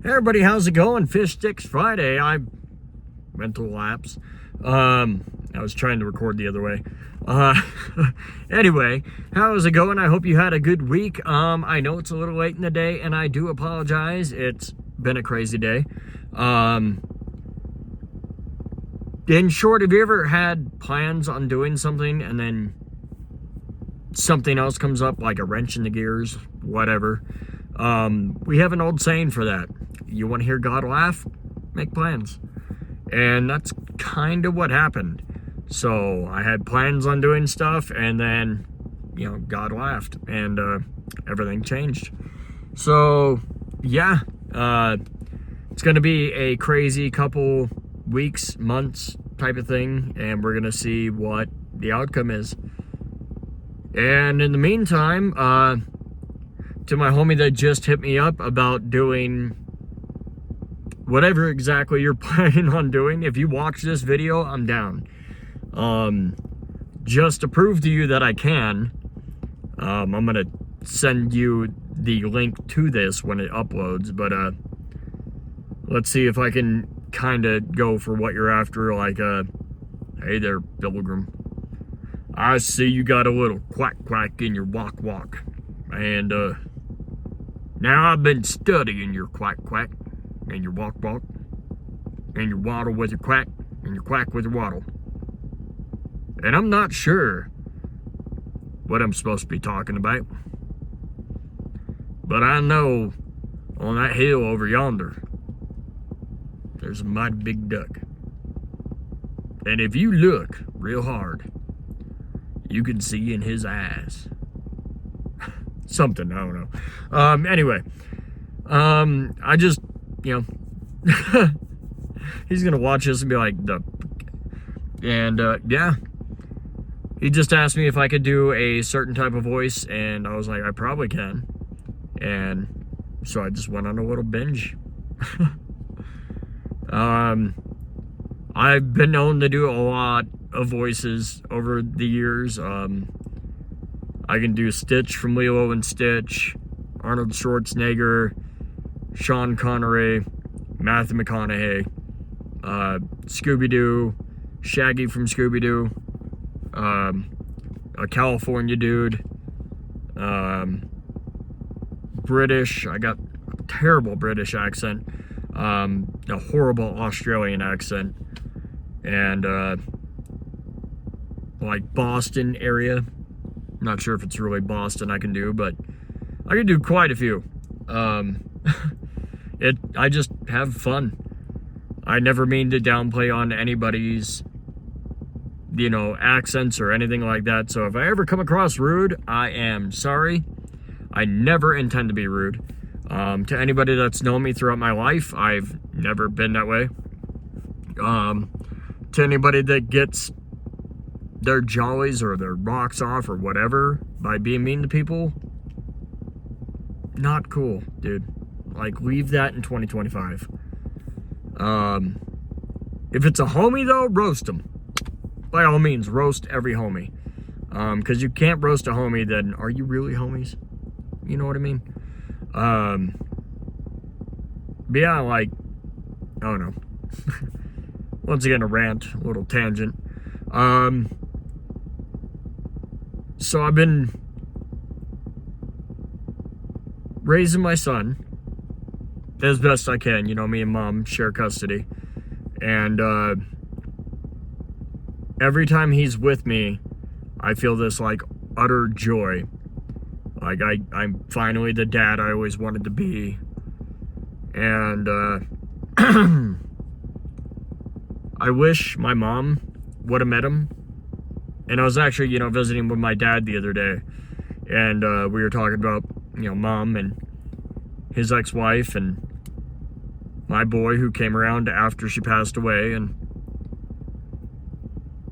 Hey everybody, how's it going? Fish Stix Friday. I mental lapse. I was trying to record the other way. Anyway, how's it going? I hope you had a good week. I know it's a little late in the day, and I do apologize. It's been a crazy day. In short, have you ever had plans on doing something and then something else comes up, like a wrench in the gears, whatever? We have an old saying for that. You want to hear God laugh? Make plans. And that's kind of what happened. So I had plans on doing stuff, and then, God laughed, and everything changed. So, yeah, it's going to be a crazy couple weeks, months type of thing, and we're going to see what the outcome is. And in the meantime, to my homie that just hit me up about doing whatever exactly you're planning on doing, if you watch this video, I'm down. Just to prove to you that I can, I'm gonna send you the link to this when it uploads, but let's see if I can kind of go for what you're after, like, hey there, Pilgrim. I see you got a little quack quack in your walk walk, and now I've been studying your quack quack and your walk walk and your waddle with your quack and your quack with your waddle, and I'm not sure what I'm supposed to be talking about, but I know on that hill over yonder there's a mighty big duck, and if you look real hard, you can see in his eyes something, I don't know. Anyway, I just, he's gonna watch this and be like, yeah, he just asked me if I could do a certain type of voice, and I was like, I probably can, and so I just went on a little binge. I've been known to do a lot of voices over the years. I can do Stitch from Lilo and Stitch, Arnold Schwarzenegger, Sean Connery, Matthew McConaughey, Scooby-Doo, Shaggy from Scooby-Doo, a California dude, British. I got a terrible British accent, a horrible Australian accent, and like Boston area. Not sure if it's really Boston I can do, but I can do quite a few. I just have fun. I never mean to downplay on anybody's, accents or anything like that. So if I ever come across rude, I am sorry. I never intend to be rude. To anybody that's known me throughout my life, I've never been that way. To anybody that gets their jollies or their rocks off or whatever by being mean to people, not cool, dude. Like, leave that in 2025. If it's a homie though, roast them. By all means, roast every homie. Because you can't roast a homie, then are you really homies? You know what I mean? But yeah, like, I don't know. Once again, a rant, a little tangent. So I've been raising my son as best I can. Me and mom share custody. And every time he's with me, I feel this, like, utter joy. Like, I'm finally the dad I always wanted to be. And I wish my mom would have met him. And I was actually, visiting with my dad the other day, and we were talking about, mom and his ex-wife and my boy who came around after she passed away, and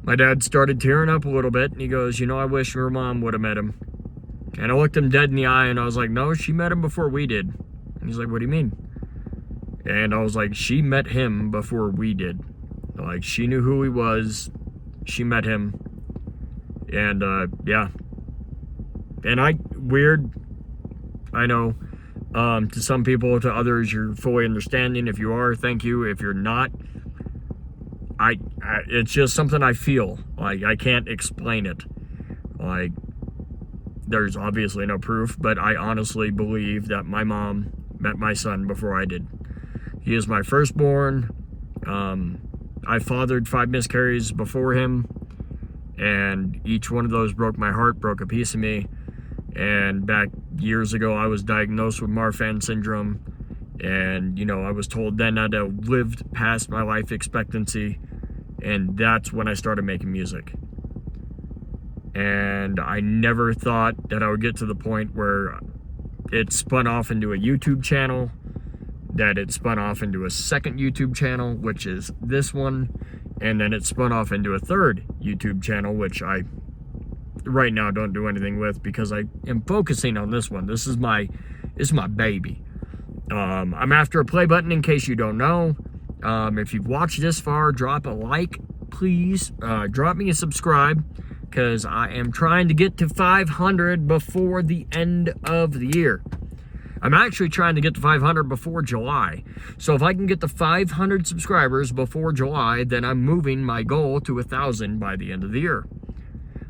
my dad started tearing up a little bit, and he goes, I wish your mom would have met him. And I looked him dead in the eye, and I was like, no, she met him before we did. And he's like, what do you mean? And I was like, she met him before we did. Like, she knew who he was, she met him. And, yeah. And weird, I know, To some people, to others, you're fully understanding. If you are, thank you. If you're not, it's just something I feel. Like, I can't explain it. Like, there's obviously no proof, but I honestly believe that my mom met my son before I did. He is my firstborn. I fathered 5 miscarriages before him, and each one of those broke my heart, broke a piece of me. And back years ago, I was diagnosed with Marfan syndrome, and, you know, I was told then I'd have lived past my life expectancy, and that's when I started making music. And I never thought that I would get to the point where it spun off into a YouTube channel, that it spun off into a second YouTube channel, which is this one, and then it spun off into a third YouTube channel, which I right now don't do anything with because I am focusing on this one. This is my baby. I'm after a play button in case you don't know. If you've watched this far, drop a like, please. Drop me a subscribe, because I am trying to get to 500 before the end of the year. I'm actually trying to get to 500 before July. So if I can get to 500 subscribers before July, then I'm moving my goal to 1,000 by the end of the year.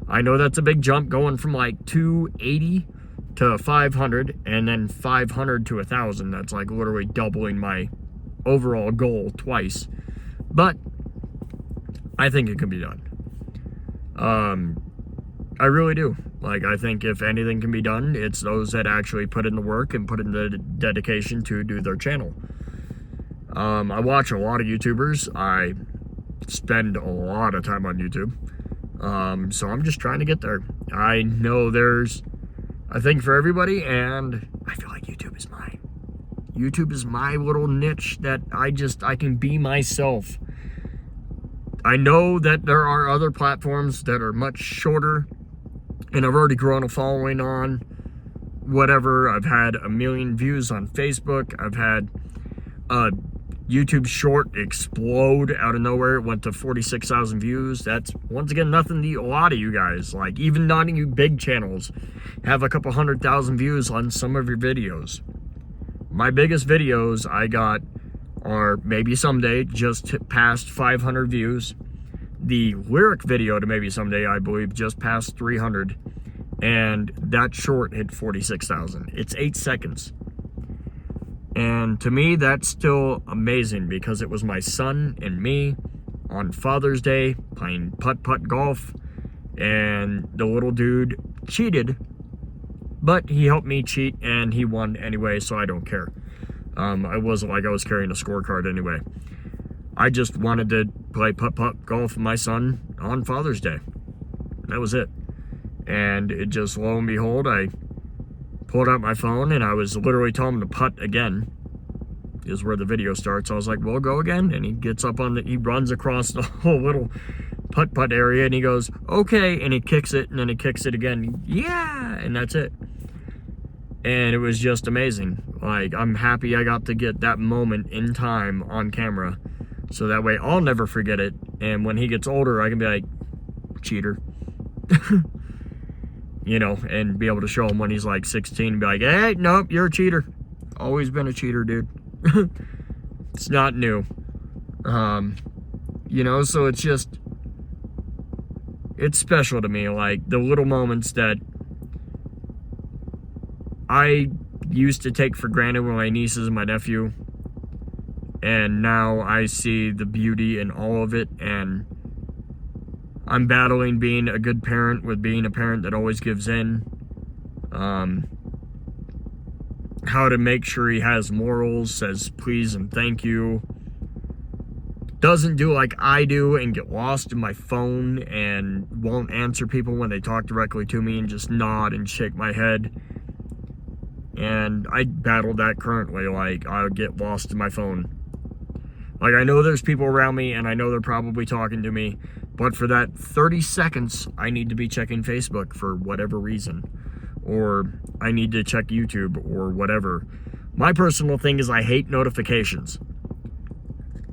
I know that's a big jump, going from like 280 to 500, and then 500 to 1,000. That's like literally doubling my overall goal twice. But I think it can be done. I really do. Like, I think if anything can be done, it's those that actually put in the work and put in the dedication to do their channel. I watch a lot of YouTubers. I spend a lot of time on YouTube. So I'm just trying to get there. I know there's a thing for everybody, and I feel like YouTube is mine. YouTube is my little niche that I can be myself. I know that there are other platforms that are much shorter, and I've already grown a following on whatever. I've had 1 million views on Facebook. I've had YouTube short explode out of nowhere. It went to 46,000 views. That's, once again, nothing to a lot of you guys. Like, even not you big channels have a couple 100,000 views on some of your videos. My biggest videos I got are Maybe Someday, just past 500 views. The lyric video to Maybe Someday, I believe, just passed 300. And that short hit 46,000. It's 8 seconds. And to me, that's still amazing, because it was my son and me on Father's Day playing putt-putt golf. And the little dude cheated, but he helped me cheat, and he won anyway, so I don't care. I wasn't like I was carrying a scorecard anyway. I just wanted to play putt-putt golf with my son on Father's Day. That was it. And it just, lo and behold, I pulled out my phone, and I was literally telling him to putt again, is where the video starts. I was like, well, go again. And he gets up on he runs across the whole little putt-putt area, and he goes, okay, and he kicks it, and then he kicks it again. Yeah, and that's it. And it was just amazing. Like, I'm happy I got to get that moment in time on camera, so that way I'll never forget it. And when he gets older, I can be like, cheater. You know, and be able to show him when he's like 16 and be like, hey, nope, you're a cheater. Always been a cheater, dude. It's not new. You know, so it's just, it's special to me. Like, the little moments that I used to take for granted with my nieces and my nephew, and now I see the beauty in all of it, and I'm battling being a good parent with being a parent that always gives in. How to make sure he has morals, says please and thank you, doesn't do like I do and get lost in my phone and won't answer people when they talk directly to me and just nod and shake my head. And I battle that currently. Like, I'll get lost in my phone. Like, I know there's people around me, and I know they're probably talking to me, but for that 30 seconds, I need to be checking Facebook for whatever reason. Or I need to check YouTube or whatever. My personal thing is I hate notifications.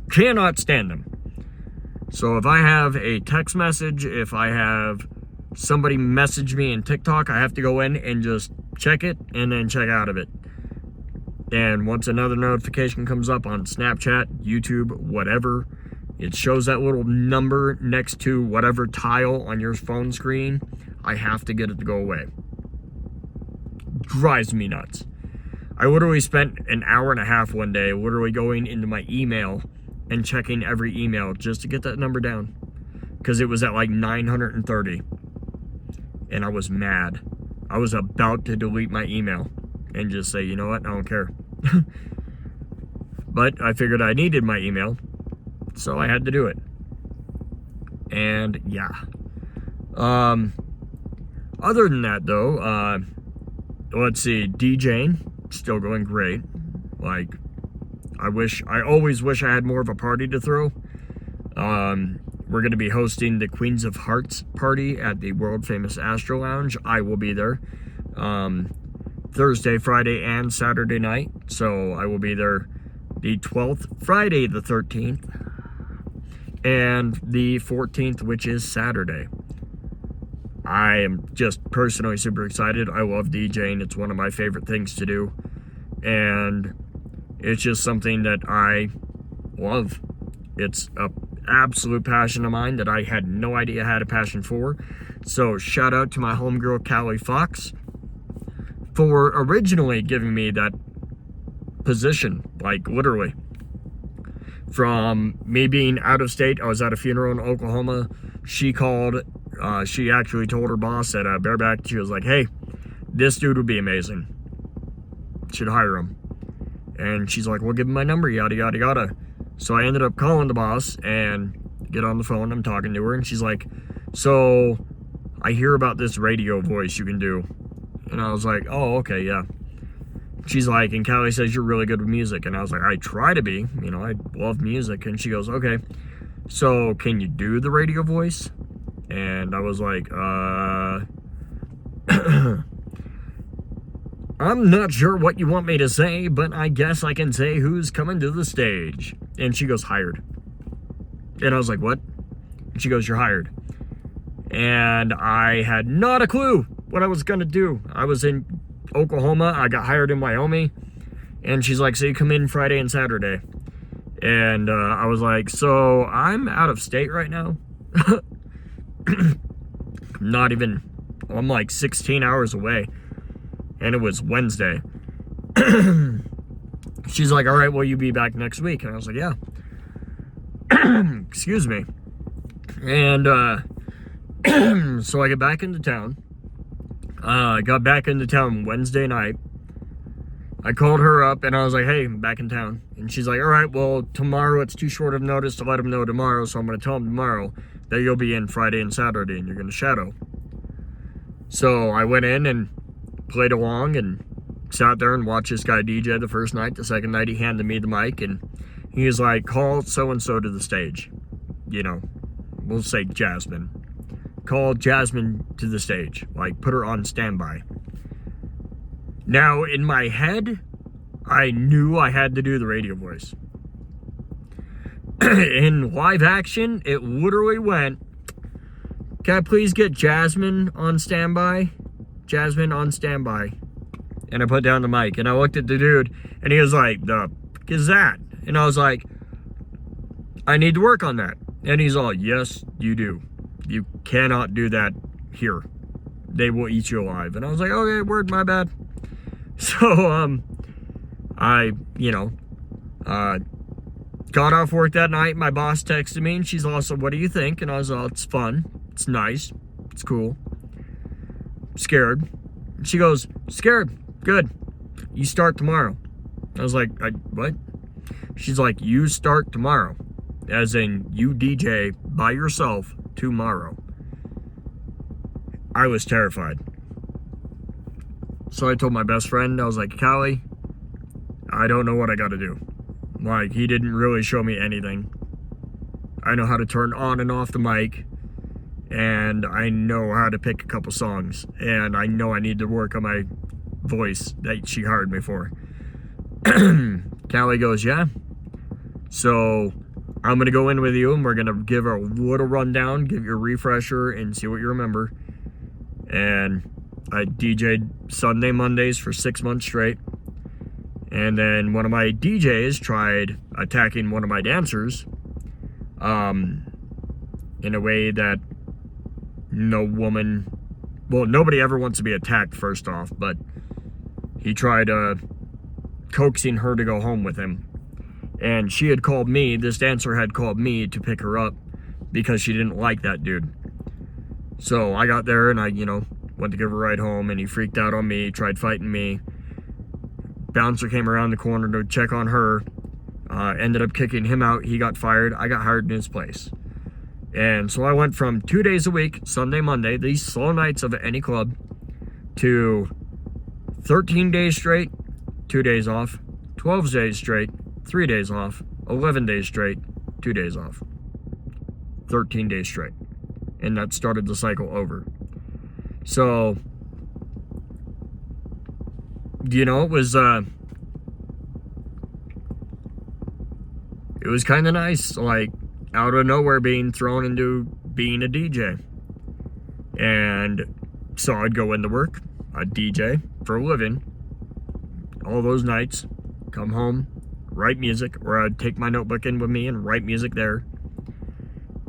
Cannot stand them. So if I have a text message, if I have somebody message me in TikTok, I have to go in and just check it and then check out of it. And once another notification comes up on Snapchat, YouTube, whatever, it shows that little number next to whatever tile on your phone screen. I have to get it to go away. Drives me nuts. I literally spent an hour and a half one day literally going into my email and checking every email just to get that number down. Because it was at like 930. And I was mad. I was about to delete my email and just say, you know what, I don't care. But I figured I needed my email, so I had to do it. And yeah. Other than that though, let's see, DJing, still going great. Like, I always wish I had more of a party to throw. We're going to be hosting the Queens of Hearts party at the world famous Astro Lounge. I will be there Thursday, Friday, and Saturday night. So I will be there the 12th, Friday the 13th, and the 14th, which is Saturday. I am just personally super excited. I love DJing. It's one of my favorite things to do. And it's just something that I love. It's a absolute passion of mine that I had no idea I had a passion for. So shout out to my homegirl Callie Fox for originally giving me that position, like literally. From me being out of state, I was at a funeral in Oklahoma. She called, she actually told her boss at Bareback, she was like, hey, this dude would be amazing. Should hire him. And she's like, well, give him my number, yada, yada, yada. So I ended up calling the boss and get on the phone. I'm talking to her and she's like, so I hear about this radio voice you can do. And I was like, oh, okay, yeah. She's like, and Callie says you're really good with music. And I was like, I try to be, you know, I love music. And she goes, okay, so can you do the radio voice? And I was like, I'm not sure what you want me to say, but I guess I can say who's coming to the stage. And she goes, hired. And I was like, what? And she goes, you're hired. And I had not a clue what I was going to do. I was in Oklahoma. I got hired in Wyoming. And she's like, so you come in Friday and Saturday. And I was like, so I'm out of state right now. Not even, I'm like 16 hours away. And it was Wednesday. She's like, all right, will you be back next week? And I was like, yeah. Excuse me. And so I get back into town. I got back into town Wednesday night. I called her up and I was like, hey, I'm back in town. And she's like, all right, well, tomorrow it's too short of notice to let them know tomorrow. So I'm going to tell them tomorrow that you'll be in Friday and Saturday and you're going to shadow. So I went in and played along and sat there and watched this guy DJ the first night. The second night he handed me the mic and he was like, call so-and-so to the stage. You know, we'll say Jasmine. Call Jasmine to the stage. Like, put her on standby. Now, in my head, I knew I had to do the radio voice. In live action, it literally went, can I please get Jasmine on standby? Jasmine on standby. And I put down the mic and I looked at the dude and he was like, the fuck is that? And I was like, I need to work on that. And he's all, yes, you do. You cannot do that here. They will eat you alive. And I was like, okay, word, my bad. So, I, got off work that night. My boss texted me and she's also, what do you think? And I was all, it's fun. It's nice. It's cool. Scared. She goes, scared. Good. You start tomorrow. I was like, what? She's like, you start tomorrow. As in, you DJ by yourself tomorrow. I was terrified. So I told my best friend, I was like, Callie, I don't know what I gotta do. Like, he didn't really show me anything. I know how to turn on and off the mic. And I know how to pick a couple songs. And I know I need to work on my voice that she hired me for. Callie goes, yeah. So I'm going to go in with you and we're going to give her a little rundown, give you a refresher and see what you remember. And I DJ'd Sunday, Mondays for 6 months straight. And then one of my DJs tried attacking one of my dancers in a way that nobody ever wants to be attacked, first off, but he tried coaxing her to go home with him. And she had called me, this dancer had called me to pick her up because she didn't like that dude. So I got there and I, went to give her a ride home, and he freaked out on me, tried fighting me. Bouncer came around the corner to check on her, ended up kicking him out. He got fired. I got hired in his place. And so I went from 2 days a week, Sunday, Monday, these slow nights of any club, to 13 days straight, 2 days off, 12 days straight, 3 days off, 11 days straight, 2 days off, 13 days straight. And that started the cycle over. So, it was kind of nice, like, out of nowhere being thrown into being a DJ. And so I'd go into work, I'd DJ for a living, all those nights, come home, write music, or I'd take my notebook in with me and write music there.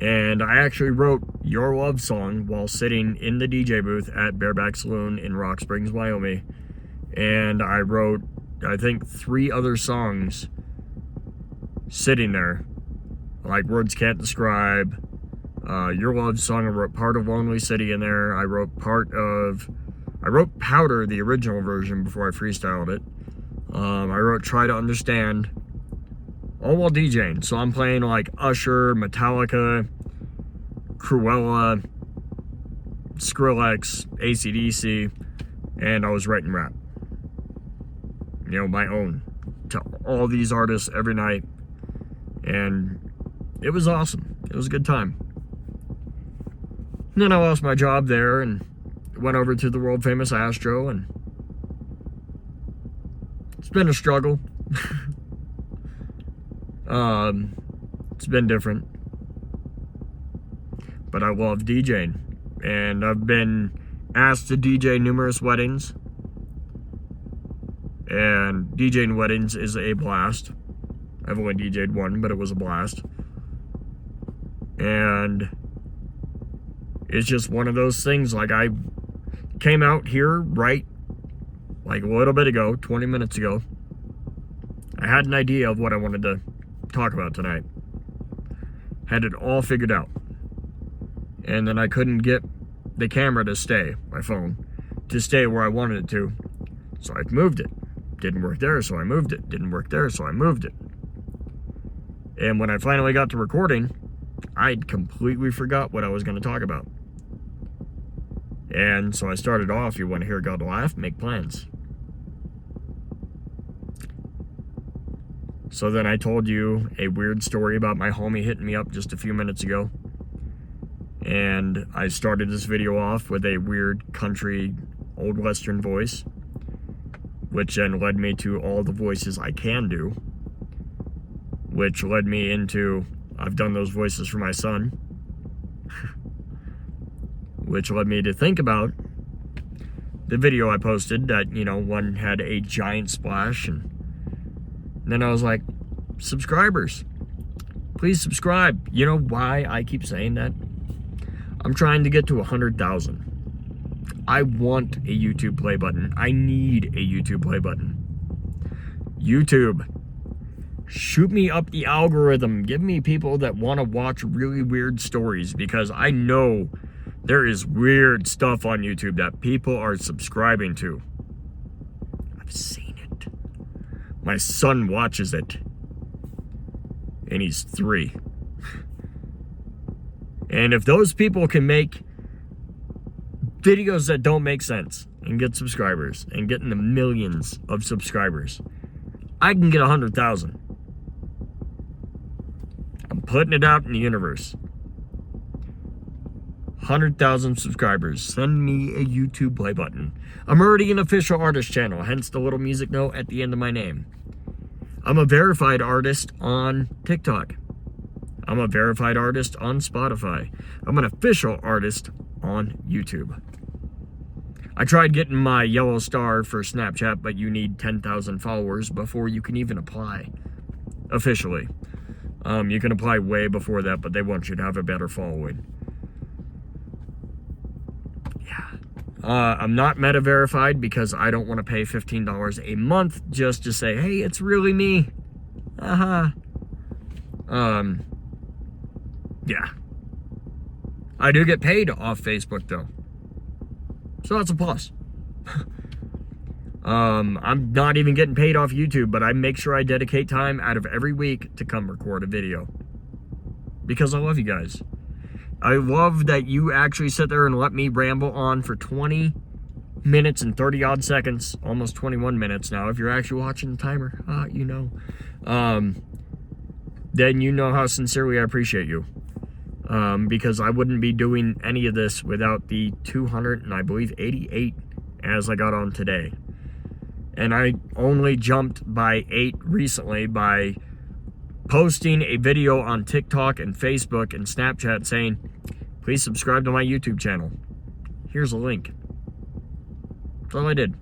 And I actually wrote Your Love Song while sitting in the DJ booth at Bareback Saloon in Rock Springs, Wyoming. And I wrote, I think, 3 other songs sitting there. Like Words Can't Describe, Your Love Song. I wrote part of Lonely City in there. I wrote Powder, the original version, before I freestyled it. I wrote Try to Understand, all while DJing. So I'm playing like Usher, Metallica, Cruella, Skrillex, AC/DC, and I was writing rap. My own, to all these artists every night. And it was awesome. It was a good time. And then I lost my job there and went over to the world famous Astro, and it's been a struggle. It's been different. But I love DJing. And I've been asked to DJ numerous weddings. And DJing weddings is a blast. I've only DJ'd one, but it was a blast. And it's just one of those things. Like, I came out here right like a little bit ago, 20 minutes ago. I had an idea of what I wanted to talk about tonight. Had it all figured out. And then I couldn't get the camera to stay, my phone, to stay where I wanted it to. So I moved it. Didn't work there, so I moved it. Didn't work there, so I moved it. And when I finally got to recording, I'd completely forgot what I was going to talk about. And so I started off, you want to hear God laugh? Make plans. So then I told you a weird story about my homie hitting me up just a few minutes ago. And I started this video off with a weird country old western voice, which then led me to all the voices I can do, which led me into, I've done those voices for my son, which led me to think about the video I posted that, one had a giant splash, and then I was like, subscribers, please subscribe. You know why I keep saying that? I'm trying to get to 100,000. I want a YouTube play button. I need a YouTube play button. YouTube, shoot me up the algorithm. Give me people that want to watch really weird stories, because I know there is weird stuff on YouTube that people are subscribing to. I've seen it. My son watches it. And he's 3. And if those people can make videos that don't make sense and get subscribers and get in the millions of subscribers, I can get 100,000. I'm putting it out in the universe. 100,000 subscribers. Send me a YouTube play button. I'm already an official artist channel, hence the little music note at the end of my name. I'm a verified artist on TikTok. I'm a verified artist on Spotify. I'm an official artist on YouTube. I tried getting my yellow star for Snapchat, but you need 10,000 followers before you can even apply officially. You can apply way before that, but they want you to have a better following. Yeah. I'm not meta verified because I don't want to pay $15 a month just to say, hey, it's really me. Yeah. I do get paid off Facebook though. So that's a plus. I'm not even getting paid off YouTube, but I make sure I dedicate time out of every week to come record a video. Because I love you guys. I love that you actually sit there and let me ramble on for 20 minutes and 30 odd seconds, almost 21 minutes now, if you're actually watching the timer, you know. Then you know how sincerely I appreciate you. Because I wouldn't be doing any of this without the 200 and I believe 88 as I got on today. And I only jumped by 8 recently by posting a video on TikTok and Facebook and Snapchat saying, please subscribe to my YouTube channel. Here's a link. That's all I did.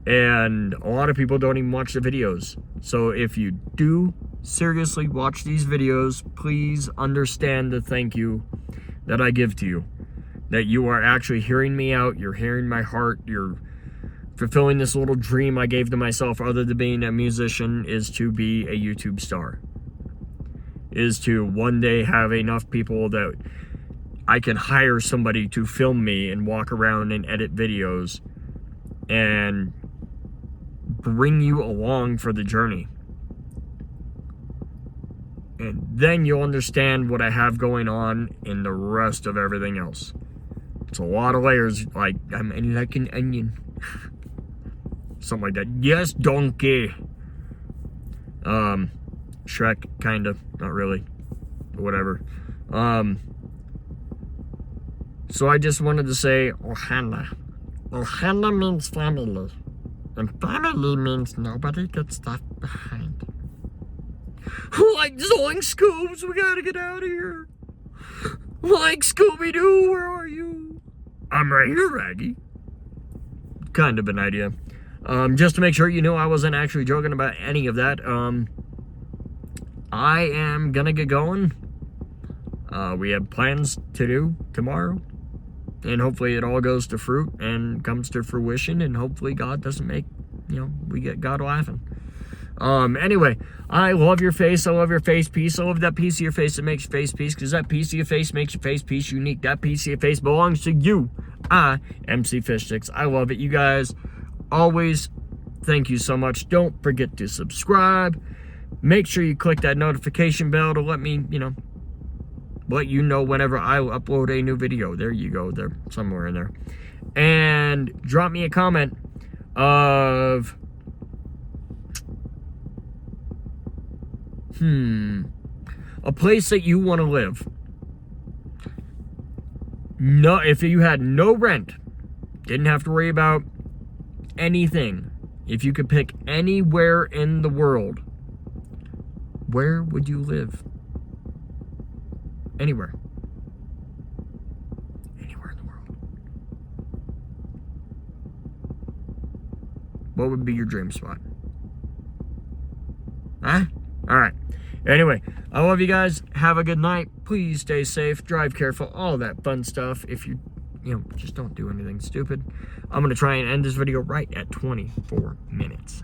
And a lot of people don't even watch the videos. So if you do seriously watch these videos, please understand the thank you that I give to you. That you are actually hearing me out, you're hearing my heart, you're fulfilling this little dream I gave to myself other than being a musician, is to be a YouTube star. Is to one day have enough people that I can hire somebody to film me and walk around and edit videos and bring you along for the journey. And then you'll understand what I have going on in the rest of everything else. It's a lot of layers, like I'm like an onion. Something like that. Yes, donkey. Shrek, kind of, not really, but whatever. So I just wanted to say Ohana. Ohana means family, and family means nobody gets left behind. Like Zoink Scoobs, we gotta get out of here. Like Scooby-Doo, where are you? I'm right here, Raggy. Kind of an idea. Just to make sure you know I wasn't actually joking about any of that. I am gonna get going. We have plans to do tomorrow. And hopefully it all goes to fruit and comes to fruition. And hopefully God doesn't make, we get God laughing. Anyway, I love your face. I love your face piece. I love that piece of your face that makes your face piece, because that piece of your face makes your face piece unique. That piece of your face belongs to you. I, MC Fish Stix. I love it. You guys, always, thank you so much. Don't forget to subscribe. Make sure you click that notification bell to let me, let you know whenever I upload a new video. There you go. There, somewhere in there. And drop me a comment of... a place that you want to live. No, if you had no rent, didn't have to worry about anything, if you could pick anywhere in the world, where would you live? Anywhere. Anywhere in the world. What would be your dream spot? Huh? Alright. Anyway, I love you guys. Have a good night. Please stay safe. Drive careful. All that fun stuff. If you, just don't do anything stupid. I'm going to try and end this video right at 24 minutes.